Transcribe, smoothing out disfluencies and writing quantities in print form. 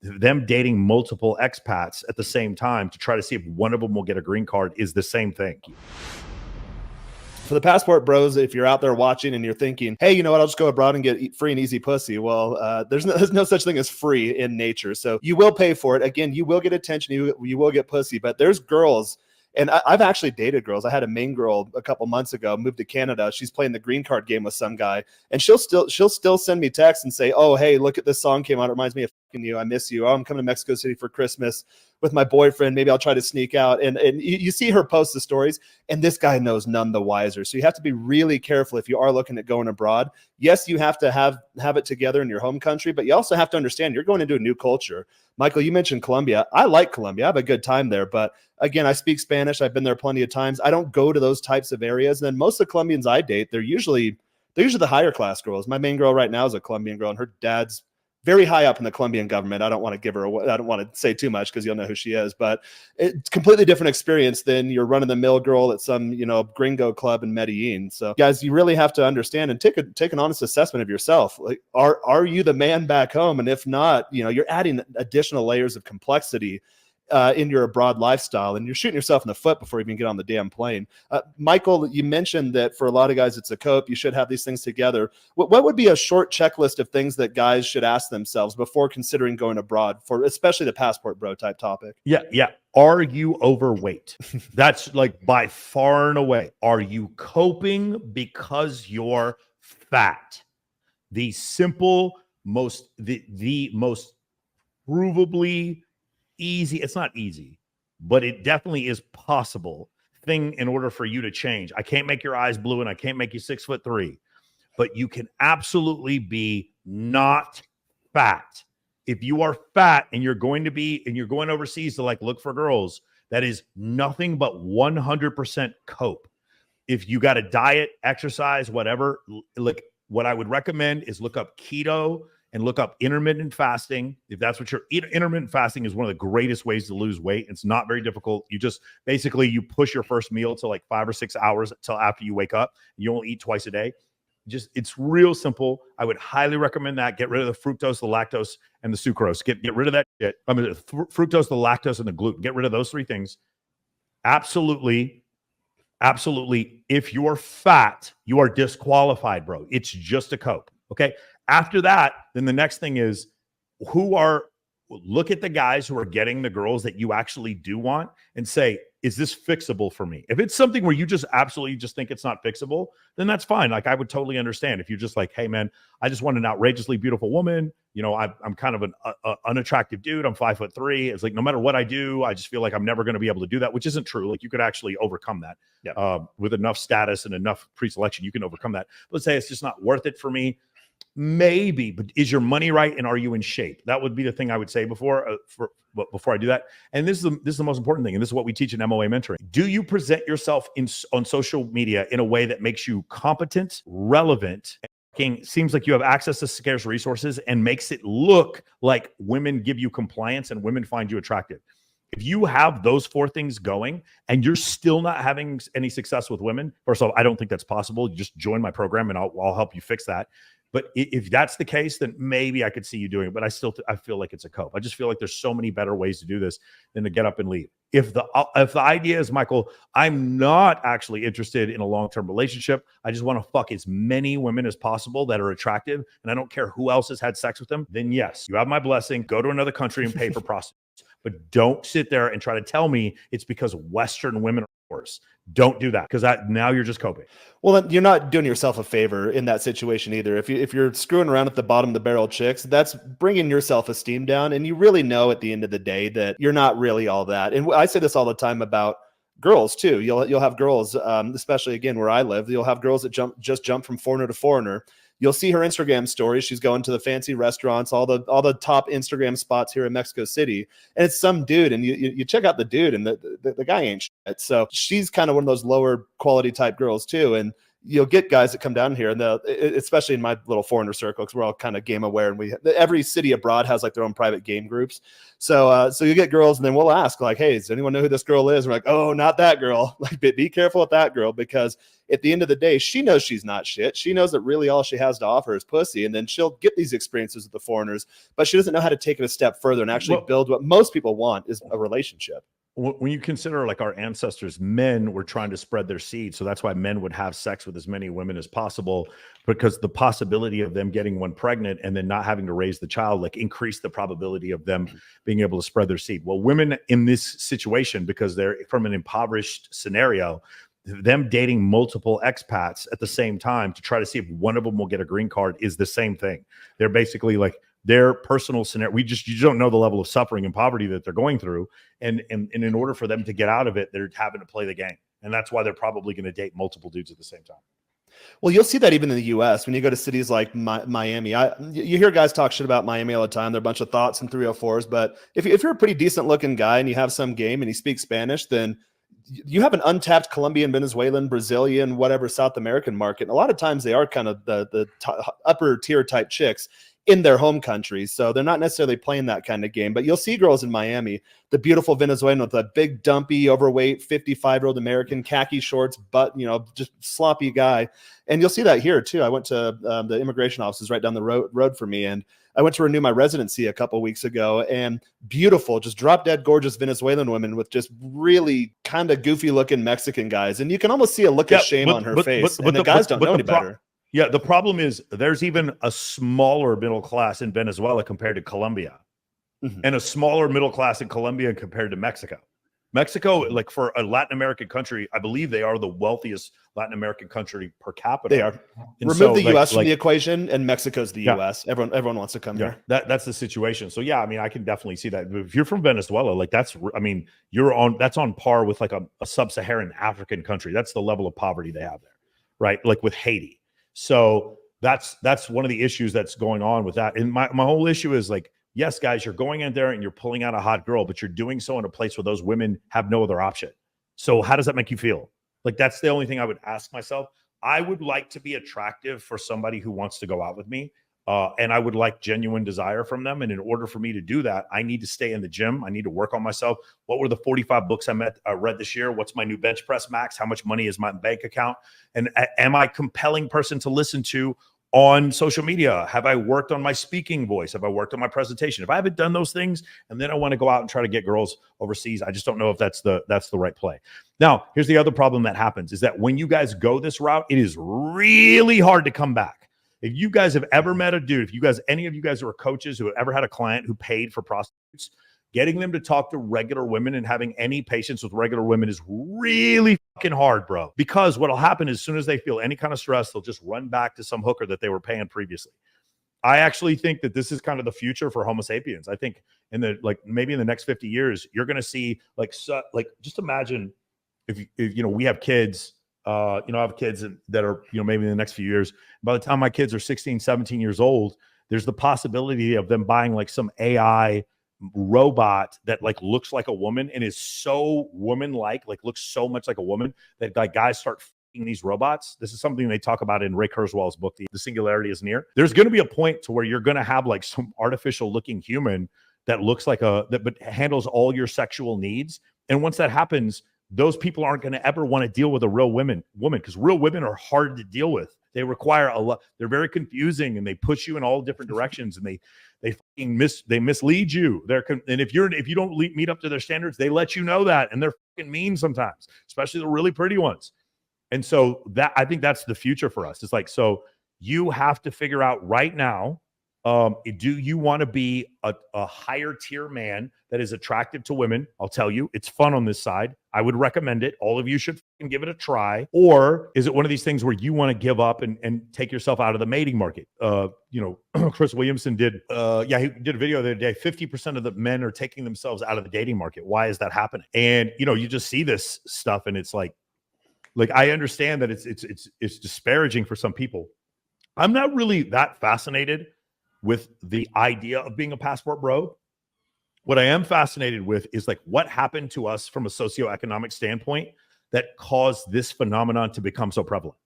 them dating multiple expats at the same time to try to see if one of them will get a green card is the same thing. For the passport bros, if you're out there watching and you're thinking, hey, you know what, I'll just go abroad and get free and easy pussy. Well, there's no such thing as free in nature. So you will pay for it. Again, you will get attention. You will get pussy. But there's girls, and I've actually dated girls. I had a main girl a couple months ago, moved to Canada. She's playing the green card game with some guy, and she'll still send me texts and say, oh, hey, look at this song came out. It reminds me of you. I miss you. Oh, I'm coming to Mexico City for Christmas with my boyfriend. Maybe I'll try to sneak out. And you see her post the stories, and this guy knows none the wiser. So you have to be really careful if you are looking at going abroad. Yes, you have to have it together in your home country, but you also have to understand you're going into a new culture. Michael, you mentioned Colombia. I like Colombia. I have a good time there. But again, I speak Spanish. I've been there plenty of times. I don't go to those types of areas. And then most of the Colombians I date, they're usually the higher class girls. My main girl right now is a Colombian girl, and her dad's very high up in the Colombian government. I don't want to give her away. I don't want to say too much because you'll know who she is, but it's completely different experience than your run-of-the-mill girl at some, gringo club in Medellin. So guys, you really have to understand and take an honest assessment of yourself. Like, are you the man back home? And if not, you're adding additional layers of complexity in your abroad lifestyle, and you're shooting yourself in the foot before you even get on the damn plane. Michael, you mentioned that for a lot of guys, it's a cope. You should have these things together. What would be a short checklist of things that guys should ask themselves before considering going abroad, for especially the passport bro type topic? Yeah. Are you overweight? That's like by far and away. Are you coping because you're fat? The simple, the most provably easy, it's not easy, but it definitely is possible thing in order for you to change. I can't make your eyes blue and I can't make you 6'3", but you can absolutely be not fat. If you are fat and you're going overseas to look for girls, that is nothing but 100% cope. If you got a diet, exercise, whatever, what I would recommend is look up keto and look up intermittent fasting. If that's what intermittent fasting is one of the greatest ways to lose weight. It's not very difficult. You just basically you push your first meal to 5 or 6 hours till after you wake up. You only eat twice a day. It's real simple. I would highly recommend that. Get rid of the fructose, the lactose, and the sucrose. Get rid of that shit. The fructose, the lactose, and the gluten. Get rid of those three things. Absolutely. If you're fat, you are disqualified, bro. It's just a cope. Okay. After that, then the next thing is look at the guys who are getting the girls that you actually do want and say, is this fixable for me? If it's something where you just absolutely just think it's not fixable, then that's fine. I would totally understand if you're just like, hey man, I just want an outrageously beautiful woman. I'm kind of an unattractive dude. I'm 5'3". It's no matter what I do, I just feel like I'm never going to be able to do that, which isn't true. You could actually overcome that. Yeah. With enough status and enough pre-selection, you can overcome that. Let's say it's just not worth it for me. Maybe, but is your money right and are you in shape? That would be the thing I would say before I do that. And this is the most important thing, and this is what we teach in MOA mentoring. Do you present yourself on social media in a way that makes you competent, relevant, seems like you have access to scarce resources, and makes it look like women give you compliance and women find you attractive? If you have those four things going and you're still not having any success with women, first of all, I don't think that's possible. You just join my program and I'll help you fix that. But if that's the case, then maybe I could see you doing it. But I feel like it's a cope. I just feel like there's so many better ways to do this than to get up and leave. If the idea is, Michael, I'm not actually interested in a long-term relationship. I just want to fuck as many women as possible that are attractive, and I don't care who else has had sex with them, then yes, you have my blessing. Go to another country and pay for prostitutes. But don't sit there and try to tell me it's because Western women are worse. Don't do that, because now you're just coping. Well, then you're not doing yourself a favor in that situation either. If you're screwing around at the bottom of the barrel chicks, that's bringing your self-esteem down, and you really know at the end of the day that you're not really all that. And I say this all the time about girls too. You'll have girls, especially again where I live, you'll have girls that jump from foreigner to foreigner. You'll see her Instagram stories. She's going to the fancy restaurants, all the top Instagram spots here in Mexico City, and it's some dude. And you check out the dude, and the guy ain't shit. So she's kind of one of those lower quality type girls too. And you'll get guys that come down here, and especially in my little foreigner circle, because we're all kind of game aware, and every city abroad has like their own private game groups. So you get girls, and then we'll ask like, hey, does anyone know who this girl is? We're like, oh, not that girl. Like, be careful with that girl, because at the end of the day, she knows she's not shit. She knows that really all she has to offer is pussy, and then she'll get these experiences with the foreigners, but she doesn't know how to take it a step further and actually build what most people want, is a relationship. When you consider like our ancestors, men were trying to spread their seed. So that's why men would have sex with as many women as possible, because the possibility of them getting one pregnant and then not having to raise the child, like, increased the probability of them being able to spread their seed. Well, women in this situation, because they're from an impoverished scenario, them dating multiple expats at the same time to try to see if one of them will get a green card is the same thing. They're basically like, their personal scenario, you don't know the level of suffering and poverty that they're going through. And in order for them to get out of it, they're having to play the game. And that's why they're probably going to date multiple dudes at the same time. Well, you'll see that even in the U.S. when you go to cities like Miami. You hear guys talk shit about Miami all the time. They're a bunch of thoughts and 304s. But if you're a pretty decent looking guy and you have some game and you speak Spanish, then you have an untapped Colombian, Venezuelan, Brazilian, whatever South American market. And a lot of times they are kind of the upper tier type chicks in their home countries. So they're not necessarily playing that kind of game, but you'll see girls in Miami, the beautiful Venezuelan with a big, dumpy, overweight, 55-year-old American, khaki shorts, but, just sloppy guy. And you'll see that here too. I went to the immigration offices right down the road for me. And I went to renew my residency a couple of weeks ago, and beautiful, just drop dead gorgeous Venezuelan women with just really kind of goofy looking Mexican guys. And you can almost see a look of shame on her face. And the guys don't know any better. Yeah, the problem is there's even a smaller middle class in Venezuela compared to Colombia, and a smaller middle class in Colombia compared to Mexico. Mexico, like, for a Latin American country, I believe they are the wealthiest Latin American country per capita. They are. And remove the U.S. from the equation, and Mexico's the U.S. Everyone wants to come here. That's the situation. So yeah, I mean, I can definitely see that. If you're from Venezuela, like, that's on par with like a sub-Saharan African country. That's the level of poverty they have there, right? Like with Haiti. So that's one of the issues that's going on with that. And my whole issue is like, yes, guys, you're going in there and you're pulling out a hot girl, but you're doing so in a place where those women have no other option. So how does that make you feel? Like, that's the only thing I would ask myself. I would like to be attractive for somebody who wants to go out with me. And I would like genuine desire from them. And in order for me to do that, I need to stay in the gym. I need to work on myself. What were the 45 books I read this year? What's my new bench press max? How much money is my bank account? And am I a compelling person to listen to on social media? Have I worked on my speaking voice? Have I worked on my presentation? If I haven't done those things, and then I want to go out and try to get girls overseas, I just don't know if that's the right play. Now, here's the other problem that happens, is that when you guys go this route, it is really hard to come back. If you guys have ever met a dude, any of you guys who are coaches who have ever had a client who paid for prostitutes, getting them to talk to regular women and having any patience with regular women is really fucking hard, bro. Because what'll happen is, as soon as they feel any kind of stress, they'll just run back to some hooker that they were paying previously. I actually think that this is kind of the future for Homo sapiens. I think maybe in the next 50 years, you're going to see just imagine if we have kids. I have kids that are, maybe in the next few years. By the time my kids are 16, 17 years old, there's the possibility of them buying like some AI robot that like looks like a woman and is so woman-like, like looks so much like a woman, that like guys start f***ing these robots. This is something they talk about in Ray Kurzweil's book, The Singularity is Near. There's going to be a point to where you're going to have like some artificial looking human that looks like but handles all your sexual needs. And once that happens, those people aren't going to ever want to deal with a real woman, because real women are hard to deal with. They require a lot. They're very confusing, and they push you in all different directions, and they mislead you. And if you don't meet up to their standards, they let you know that, and they're fucking mean sometimes, especially the really pretty ones. And so I think that's the future for us. It's like, so you have to figure out right now, do you want to be a higher tier man that is attractive to women? I'll tell you, it's fun on this side. I would recommend it. All of you should give it a try. Or is it one of these things where you want to give up and take yourself out of the mating market? Chris Williamson did, he did a video the other day. 50% of the men are taking themselves out of the dating market. Why is that happening? And, you just see this stuff, and it's like I understand that it's disparaging for some people. I'm not really that fascinated with the idea of being a passport bro. What I am fascinated with is like what happened to us from a socioeconomic standpoint that caused this phenomenon to become so prevalent.